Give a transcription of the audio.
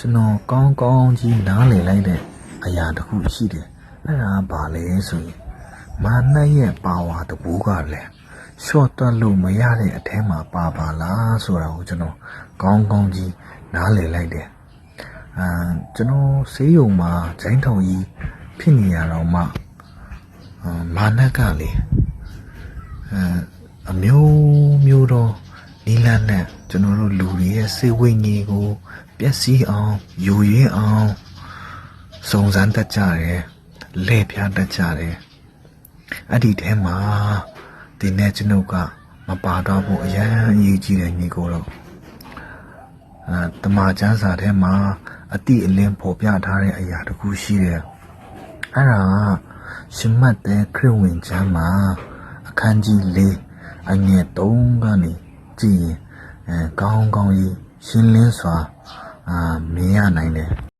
ကျွန်တော်ကောင်းကောင်းကြီးနားလည်လိုက်တဲ့အရာတစ်ခုရှိတယ်အဲ့ဒါဘာလဲဆိုရင်မာနရဲ့ပါဝါတကူကလည်းရှော့တွက်လို့မရတဲ့အထဲမှာပါလားဆိုတာကိုကျွန်တော်ကောင်းကောင်းကြီးနားလည်လိုက်တယ်ကျွန်တော်ဆေးရုံမှာဂျိုင်းထောင်ကြီးဖြစ်နေရတော့မှမာနကလေအမျိုးတော့နီလန်းနဲ့ကျွန်တော်တို့လူတွေရဲ့စိတ်ဝိညာဉ်ကိုပျက်စီးအောင်ယူရင်းအောင်စုံစမ်းတတ်ကြတယ်လဲ့ပြားတတ်ကြတယ်အဲ့ဒီထဲမှာဒီနေ့ကျွန်တော်ကမပါတော့ဘူးအရင်အရေးကြီးတယ်ညီကိုတော့တမန်ကျမ်းစာထဲမှာအတိအလင်းပေါ်ပြထားတဲ့အရာတစ်ခုရှိတယ်အဲ့ဒါရှမတ်တဲ့ခရစ်ဝင်ကျမ်းမှာအခန်းကြီး၄အငယ်3ကနေကြည့်ရင်ကောင်းကောင်းကြီးရှင်းလင်းစွာမြင်ရနိုင်တယ်